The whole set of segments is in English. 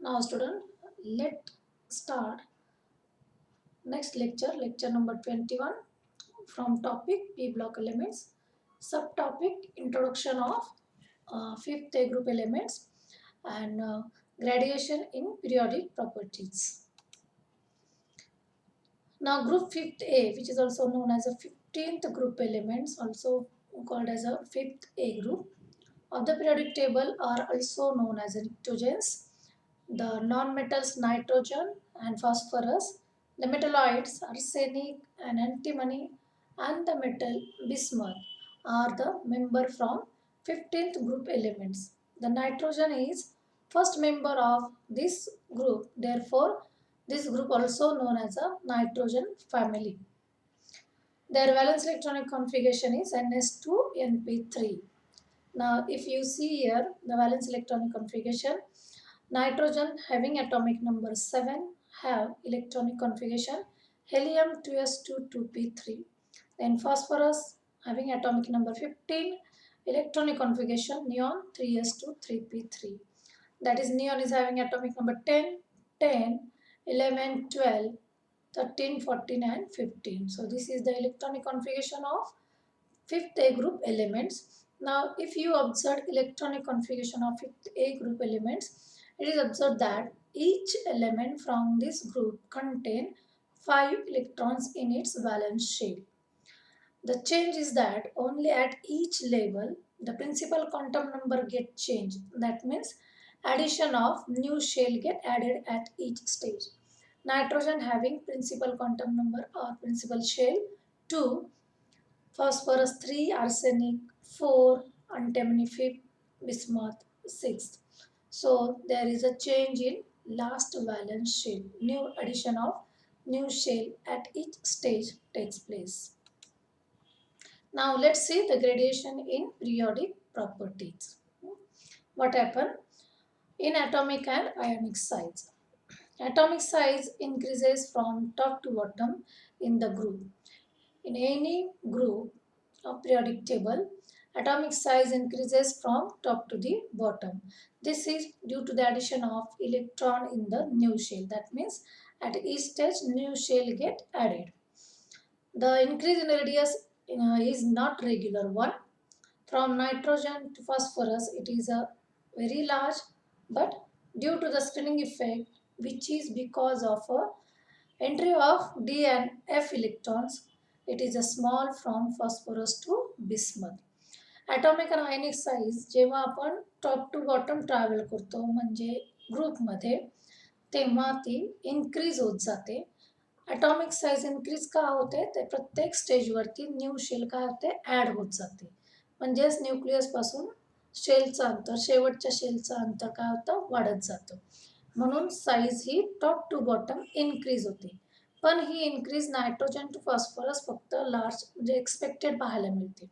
Now student, let's start next lecture, lecture number 21 from topic P block elements, subtopic introduction of fifth A group elements and gradation in periodic properties. Now group fifth A, which is also known as a 15th group elements, also called as a fifth A group of the periodic table, are also known as nitrogens. The non-metals nitrogen and phosphorus, the metalloids arsenic and antimony, and the metal bismuth are the member from 15th group elements. The nitrogen is first member of this group, therefore this group also known as a nitrogen family. Their valence electronic configuration is Ns2np3. Now if you see here the valence electronic configuration, nitrogen having atomic number 7 have electronic configuration helium 2s2 2p3. Then phosphorus having atomic number 15 electronic configuration neon 3s2 3p3. That is neon is having atomic number 10 10 11 12 13 14 and 15. So this is the electronic configuration of fifth A group elements. Now, if you observe electronic configuration of fifth A group elements, it is observed that each element from this group contain 5 electrons in its valence shell. The change is that only at each level the principal quantum number get changed. That means addition of new shell get added at each stage. Nitrogen having principal quantum number or principal shell 2, phosphorus 3, arsenic 4, antimony 5, bismuth 6. So there is a change in last valence shell. New addition of new shell at each stage takes place. Now let's see the gradation in periodic properties. What happened in atomic and ionic size? Atomic size increases from top to bottom in the group. In any group of periodic table, atomic size increases from top to the bottom. This is due to the addition of electron in the new shell. That means at each stage new shell get added. The increase in radius is not regular one. From nitrogen to phosphorus, it is a very large, but due to the screening effect, which is because of a entry of D and F electrons, it is a small from phosphorus to bismuth. Atomic आणि आयनिक size जेव्हा आपण top to bottom travel करतो म्हणजे ग्रुपमध्ये, तेव्हा ती increase होत जाते. ॲटॉमिक साईज इन्क्रीज का होते? ते प्रत्येक स्टेजवरती न्यू शेल काय होते? ॲड होत जाते. म्हणजेच न्यूक्लियसपासून शेलचं अंतर, शेवटच्या शेलचं अंतर काय होतं? वाढत जातं. म्हणून साईज ही टॉप टू बॉटम इन्क्रीज होते. पण ही इन्क्रीज नायट्रोजन टू फॉस्फरस फक्त लार्ज म्हणजे एक्सपेक्टेड पाहायला मिळते.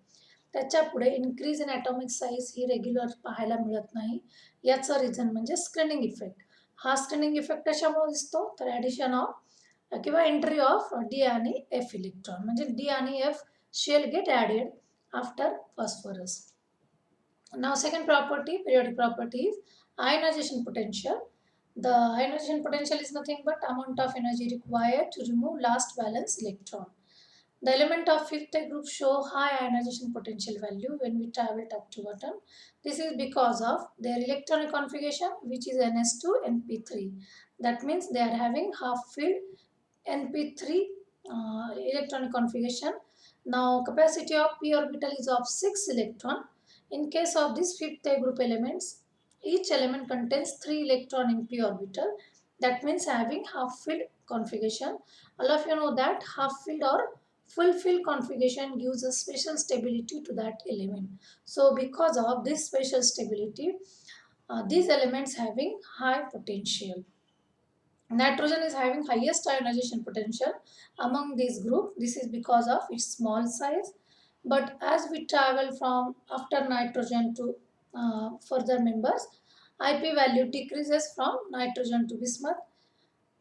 त्याच्या पुढे इन्क्रीज इन ॲटॉमिक साईज ही रेग्युलर पाहायला मिळत नाही. याचं रिझन म्हणजे स्क्रीनिंग इफेक्ट. हा स्क्रीनिंग इफेक्ट कशामुळे दिसतो? तर ॲडिशन ऑफ किंवा एंट्री ऑफ डी आणि एफ इलेक्ट्रॉन, म्हणजे डी आणि F shell get added after phosphorus. Now second property, periodic property is ionization potential. The ionization potential is nothing but amount of energy required to remove last valence electron. The element of fifth group show high ionization potential value when we travel top to bottom. This is because of their electronic configuration, which is Ns2 np3. That means they are having half filled np3 electronic configuration. Now capacity of p orbital is of 6 electron. In case of this fifth A group elements, each element contains 3 electron in p orbital. That means having half-filled configuration. All of you know that half-filled or full-filled configuration gives a special stability to that element. So because of this special stability, these elements having high potential. Nitrogen is having highest ionization potential among this group. This is because of its small size. But as we travel from after nitrogen to further members, IP value decreases from nitrogen to bismuth.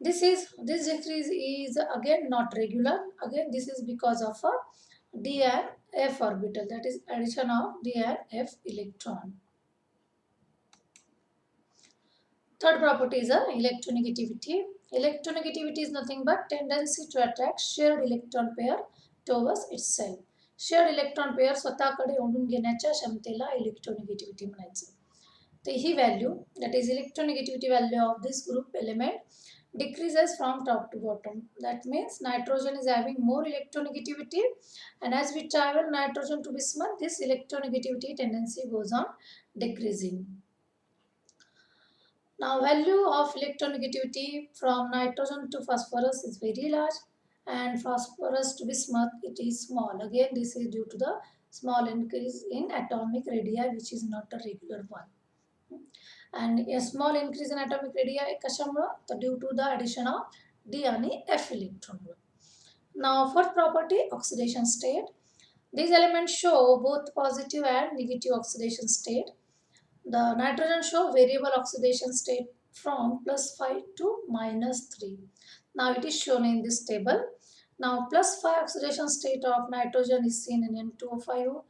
This decrease is again not regular. Again, this is because of a D and F orbital, that is addition of D and F electron. Third property is electronegativity. Electronegativity is nothing but tendency to attract shared electron pair towards itself. Shared electron pair स्वतःकडे ओढून घेण्याच्या क्षमतेला electronegativity म्हणायचं. तर ही value, that is electronegativity value of this group element, decreases from top to bottom. That means nitrogen is having more electronegativity, and as we travel nitrogen to bismuth, this electronegativity tendency goes on decreasing. Now value of electronegativity from nitrogen to phosphorus is very large, and phosphorus to bismuth it is small. Again, this is due to the small increase in atomic radii, which is not a regular one. And a small increase in atomic radii कशामुळे? Due to the addition of D आणि F electron. Now fourth property, oxidation state. These elements show both positive and negative oxidation state. The nitrogen show variable oxidation state from +5 to -3. Now it is shown in this table. Now +5 oxidation state of nitrogen is seen in N2O5,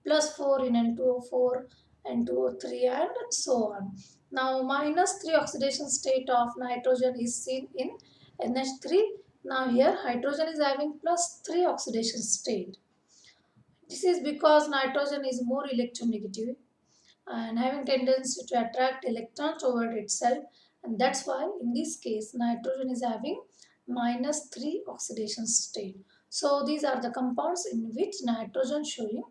+4 in N2O4, N2O3 and so on. Now -3 oxidation state of nitrogen is seen in NH3. Now here hydrogen is having +3 oxidation state. This is because nitrogen is more electronegative and having tendency to attract electrons toward itself, and that's why in this case nitrogen is having -3 oxidation state. So these are the compounds in which nitrogen showing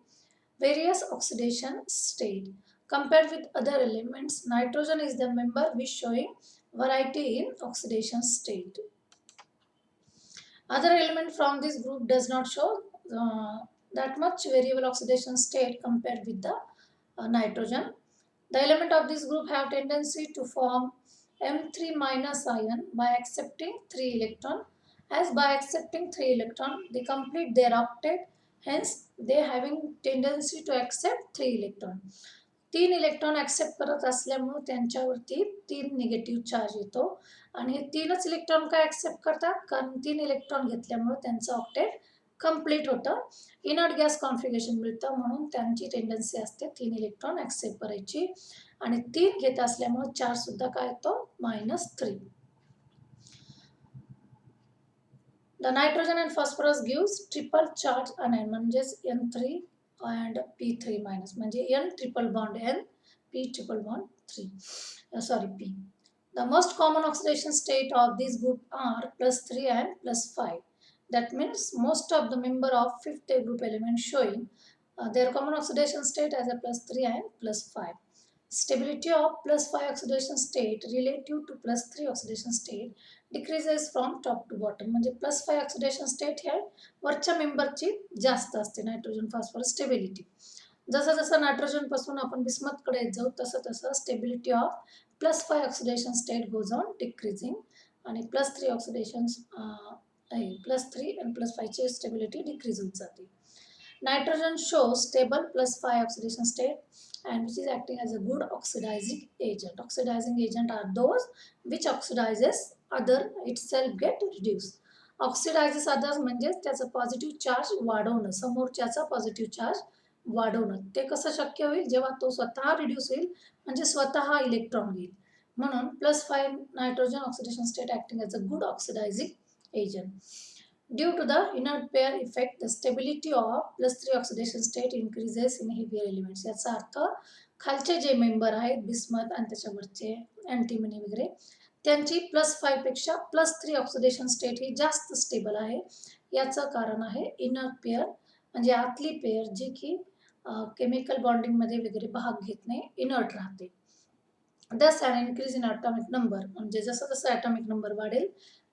various oxidation state. Compared with other elements, nitrogen is the member which showing variety in oxidation state. Other element from this group does not show that much variable oxidation state compared with the nitrogen. The element of this group have tendency to form M3 minus ion by accepting 3 electron. As by accepting 3 electron, they complete their octet. Hence, they having tendency to accept 3 electron. 3 electron accept करत असल्यामुळे त्यांच्यावरती 3 negative charge येतो आणि हे 3च electron काय accept करतात? कारण 3 electron घेतल्यामुळे त्यांचं ऑक्टेट कंप्लीट होतं. इनर्ट गॅस कॉन्फिगरेशन मिळतं, म्हणून त्यांची टेंडन्सी असते 3 इलेक्ट्रॉन ॲक्सेप्ट करायची आणि 3 घेत असल्यामुळे चार्ज सुद्धा काय येतो? -3. The nitrogen and phosphorus gives triple charge anion म्हणजेच N3 and P3 minus म्हणजे N triple bond N, P triple bond 3. P. The most common oxidation state of this group are +3 and +5. That means most of the member of fifth group element showing their common oxidation state as a +3 and +5. Stability of +5 oxidation state relative to +3 oxidation state decreases from top to bottom. म्हणजे +5 oxidation state हे वरच्या मेंबरची जास्त असते nitrogen phosphorus stability. जसं जसं nitrogen पासून आपण बिस्मथकडे जाऊ तसं तसं stability of +5 oxidation state goes on decreasing आणि +3 oxidation +3 and +5 ची स्टेबिलिटी डिक्रीज होत जाते. Nitrogen shows stable +5 oxidation state and which is acting as a good oxidizing agent. Oxidizing agent are those which oxidizes other itself get reduced. Oxidizes others म्हणजेच त्याचं positive charge वाढवणं, समोरच्याचा positive charge वाढवणं. ते कसं शक्य होईल? जेव्हा तो स्वतः रिड्यूस होईल, म्हणजे स्वतः इलेक्ट्रॉन घेईल. म्हणून +5 nitrogen oxidation state acting as a good oxidizing agent. Due to the inert pair effect, the stability of +3 oxidation state increases in heavier elements. याचा अर्थ खालचे जे मेंबर आहेत बिस्मथ आणि त्याच्यावरचे अँटीमनी वगैरे त्यांची +5 पेक्षा +3 ऑक्सिडेशन स्टेट ही जास्त स्टेबल आहे. याचं कारण आहे इनर्ट पेअर म्हणजे आतली पेअर जी की केमिकल बॉन्डिंगमध्ये वगैरे भाग घेत नाही, इनर्ट राहते. Thus an increase in atomic number म्हणजे जसं जसं atomic number वाढेल,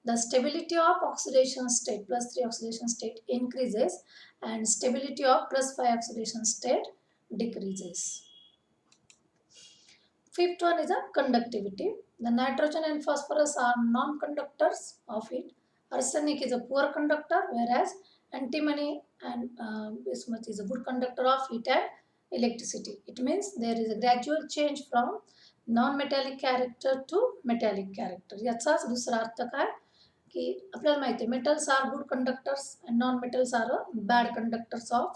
the stability of oxidation state +3 oxidation state increases and stability of +5 oxidation state decreases. Fifth one is a conductivity. The nitrogen and phosphorus are non-conductors of it. Arsenic is a poor conductor, whereas antimony and bismuth is a good conductor of heat and electricity. It means there is a gradual change from non-metallic character to metallic character. याचाच दुसरा अर्थ काय की आपल्याला माहिती आहे metals are good conductors and non metals are bad conductors of